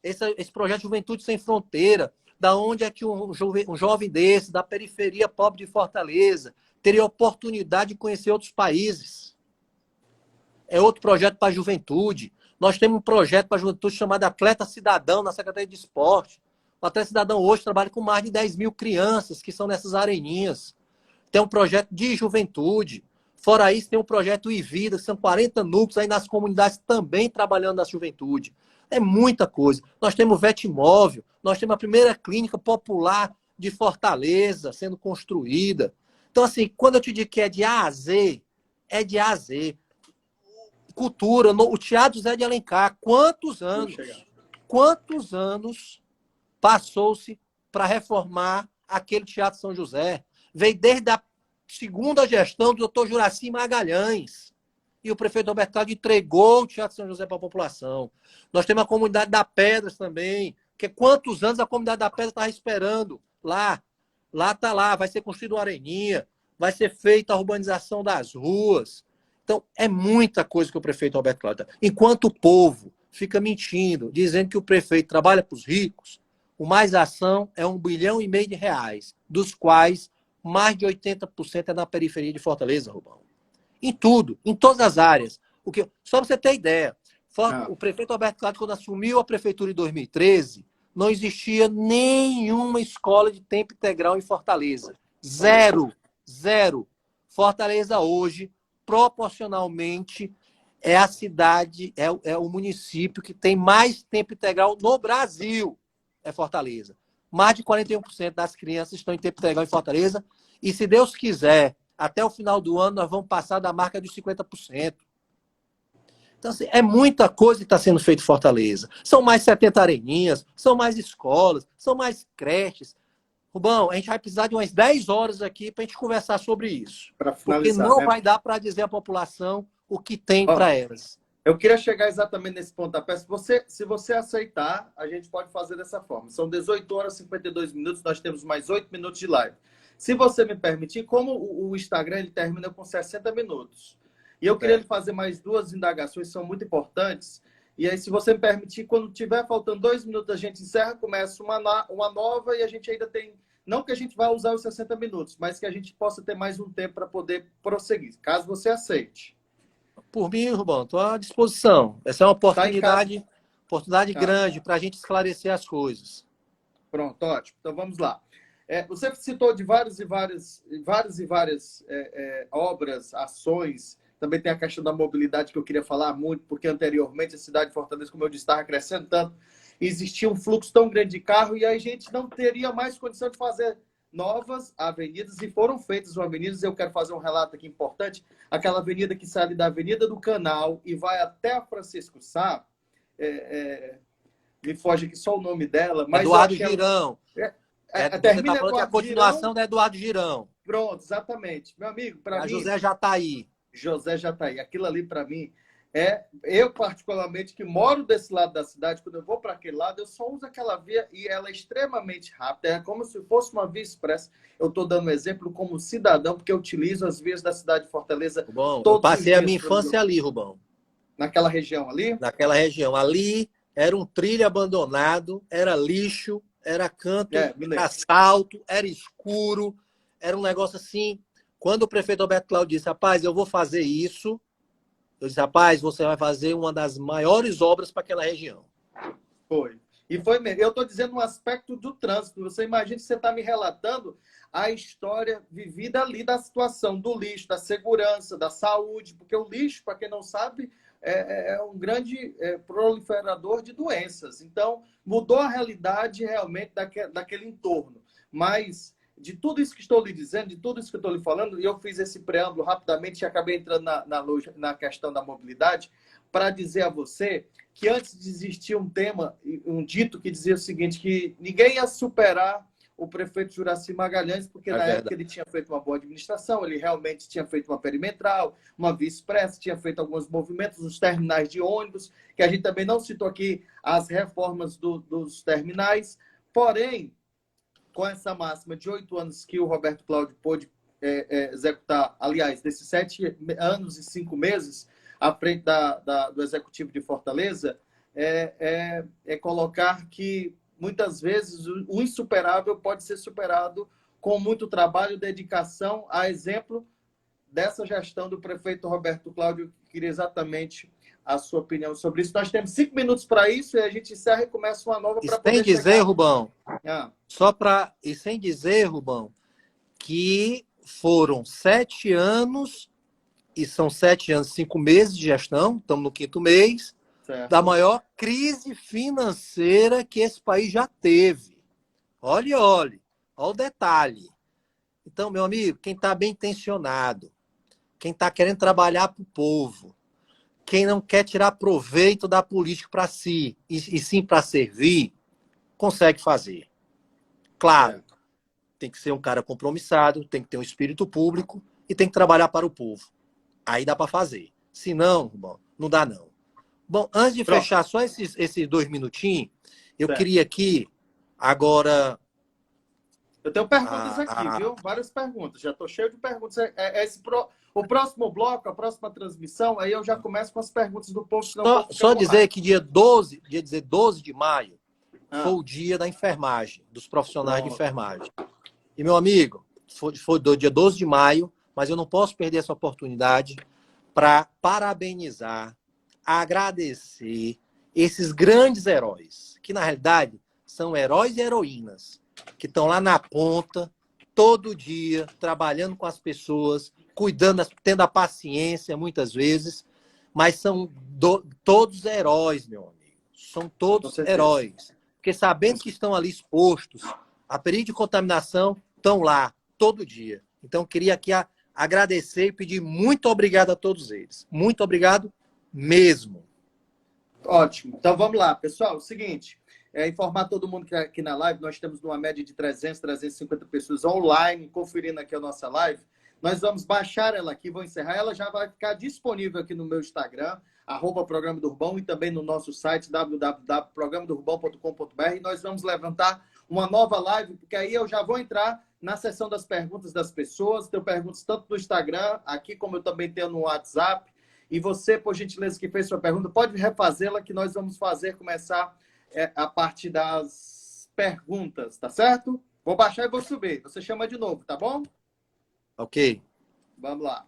Esse projeto Juventude Sem Fronteira, da onde é que um jovem desse, da periferia pobre de Fortaleza, teria oportunidade de conhecer outros países? É outro projeto para a juventude. Nós temos um projeto para a juventude chamado Atleta Cidadão, na Secretaria de Esporte. O Atleta Cidadão hoje trabalha com mais de 10 mil crianças que são nessas areninhas. Tem um projeto de juventude. Fora isso, tem um projeto iVida, que são 40 núcleos aí nas comunidades também trabalhando na juventude. É muita coisa. Nós temos o Vetmóvel, nós temos a primeira clínica popular de Fortaleza sendo construída. Então, assim, quando eu te digo que é de A a Z, é de A a Z. Cultura, o Teatro Zé de Alencar, quantos anos passou-se para reformar aquele Teatro São José? Veio desde a segunda gestão do doutor Juraci Magalhães. E o prefeito Roberto Cláudio entregou o Teatro São José para a população. Nós temos a comunidade da Pedras também, que quantos anos a comunidade da Pedra estava esperando lá. Lá está lá, vai ser construída uma areninha, vai ser feita a urbanização das ruas. Então, é muita coisa que o prefeito Roberto Cláudio... Enquanto o povo fica mentindo, dizendo que o prefeito trabalha para os ricos, o Mais Ação é R$ 1,5 bilhão de reais, dos quais mais de 80% é na periferia de Fortaleza, Rubão. Em tudo, em todas as áreas. Só para você ter ideia, o prefeito Roberto Cláudio, quando assumiu a prefeitura em 2013, não existia nenhuma escola de tempo integral em Fortaleza. Zero. Fortaleza hoje, proporcionalmente, é a cidade, é o município que tem mais tempo integral no Brasil. É Fortaleza. Mais de 41% das crianças estão em tempo integral em Fortaleza. E, se Deus quiser, até o final do ano, nós vamos passar da marca dos 50%. Então, assim, é muita coisa que está sendo feita em Fortaleza. São mais 70 areninhas, são mais escolas, são mais creches. Rubão, a gente vai precisar de umas 10 horas aqui para a gente conversar sobre isso. Porque não vai dar para dizer à população o que tem para elas. Eu queria chegar exatamente nesse pontapé. Se você aceitar, a gente pode fazer dessa forma. São 18 horas e 52 minutos, nós temos mais 8 minutos de live. Se você me permitir, como o Instagram ele termina com 60 minutos. E eu queria fazer mais 2 indagações, são muito importantes. E aí, se você me permitir, quando tiver faltando 2 minutos, a gente encerra, começa uma nova e a gente ainda tem... Não que a gente vá usar os 60 minutos, mas que a gente possa ter mais um tempo para poder prosseguir, caso você aceite. Por mim, Rubão, estou à disposição. Essa é uma Tá em casa? oportunidade Tá. grande para a gente esclarecer as coisas. Pronto, ótimo. Então vamos lá. Você citou de várias obras, ações. Também tem a questão da mobilidade que eu queria falar muito, porque anteriormente a cidade de Fortaleza, como eu disse, estava crescendo tanto, existia um fluxo tão grande de carro e a gente não teria mais condição de fazer novas avenidas, e foram feitas avenidas. Eu quero fazer um relato aqui importante. Aquela avenida que sai da Avenida do Canal e vai até a Francisco Sá, é, é, me foge aqui só o nome dela, mas eu Eduardo acho que ela Girão. Você está termina falando que é a Eduardo Girão. continuação da Eduardo Girão. Pronto, exatamente. Meu amigo, para A mim, José Jataí. José Jataí, aquilo ali para mim eu particularmente que moro desse lado da cidade, quando eu vou para aquele lado, eu só uso aquela via e ela é extremamente rápida, é como se fosse uma via expressa. Eu estou dando um exemplo como cidadão, porque eu utilizo as vias da cidade de Fortaleza Rubão, eu todos os passei a dias, minha infância ali, Rubão. naquela região ali. Naquela região. Ali era um trilho abandonado, era lixo, era canto, Me era lembro. asfalto, era escuro, era um negócio assim. Quando o prefeito Roberto Cláudio disse, rapaz, eu vou fazer isso, eu disse, rapaz, você vai fazer uma das maiores obras para aquela região. Foi. E foi mesmo. Eu estou dizendo um aspecto do trânsito. Você imagina que você está me relatando a história vivida ali da situação do lixo, da segurança, da saúde, porque o lixo, para quem não sabe, é um grande proliferador de doenças. Então, mudou a realidade realmente daquele entorno. Mas, de tudo isso que estou lhe dizendo, de tudo isso que estou lhe falando, e eu fiz esse preâmbulo rapidamente e acabei entrando na questão da mobilidade, para dizer a você que antes de existir um tema, um dito que dizia o seguinte, que ninguém ia superar o prefeito Juracy Magalhães, porque na época ele tinha feito uma boa administração, ele realmente tinha feito uma perimetral, uma via expressa, tinha feito alguns movimentos nos terminais de ônibus, que a gente também não citou aqui as reformas dos terminais, porém, com essa máxima de 8 anos que o Roberto Cláudio pôde executar, aliás, desses 7 anos e 5 meses, à frente do Executivo de Fortaleza, colocar que, muitas vezes, o insuperável pode ser superado com muito trabalho, dedicação, a exemplo dessa gestão do prefeito Roberto Cláudio. Queria exatamente a sua opinião sobre isso. Nós temos 5 minutos para isso e a gente encerra e começa uma nova para poder Sem dizer, chegar... Rubão, e sem dizer, Rubão, que foram 7 anos, e são 7 anos, 5 meses de gestão, estamos no 5º mês, certo, da maior crise financeira que esse país já teve. Olhe o detalhe. Então, meu amigo, quem está bem intencionado, quem está querendo trabalhar para o povo, quem não quer tirar proveito da política para si, e sim para servir, consegue fazer. Claro, tem que ser um cara compromissado, tem que ter um espírito público e tem que trabalhar para o povo. Aí dá para fazer. Se não, bom, não dá não. Bom, antes de fechar só esses 2 minutinhos, eu queria aqui, agora... Eu tenho perguntas aqui, viu? Várias perguntas. Já estou cheio de perguntas. O próximo bloco, a próxima transmissão, aí eu já começo com as perguntas do povo. Só dizer que dia 12 de maio foi o dia da enfermagem, dos profissionais de enfermagem. E, meu amigo, foi do dia 12 de maio, mas eu não posso perder essa oportunidade para parabenizar, agradecer esses grandes heróis, que na realidade são heróis e heroínas, que estão lá na ponta, todo dia, trabalhando com as pessoas, cuidando, tendo a paciência, muitas vezes, mas são todos heróis, meu amigo. São todos heróis. Porque sabendo que estão ali expostos a perigo de contaminação, estão lá todo dia. Então, queria aqui agradecer e pedir muito obrigado a todos eles. Muito obrigado mesmo. Ótimo. Então, vamos lá, pessoal. O seguinte, informar todo mundo que aqui na live, nós temos uma média de 300, 350 pessoas online, conferindo aqui a nossa live. Nós vamos baixar ela aqui, vou encerrar. Ela já vai ficar disponível aqui no meu Instagram, @Programa do Urbão, e também no nosso site, www.programadourbão.com.br. E nós vamos levantar uma nova live, porque aí eu já vou entrar na seção das perguntas das pessoas. Tenho perguntas tanto no Instagram, aqui como eu também tenho no WhatsApp. E você, por gentileza, que fez sua pergunta, pode refazê-la, que nós vamos começar a partir das perguntas, tá certo? Vou baixar e vou subir. Você chama de novo, tá bom? Ok. Vamos lá.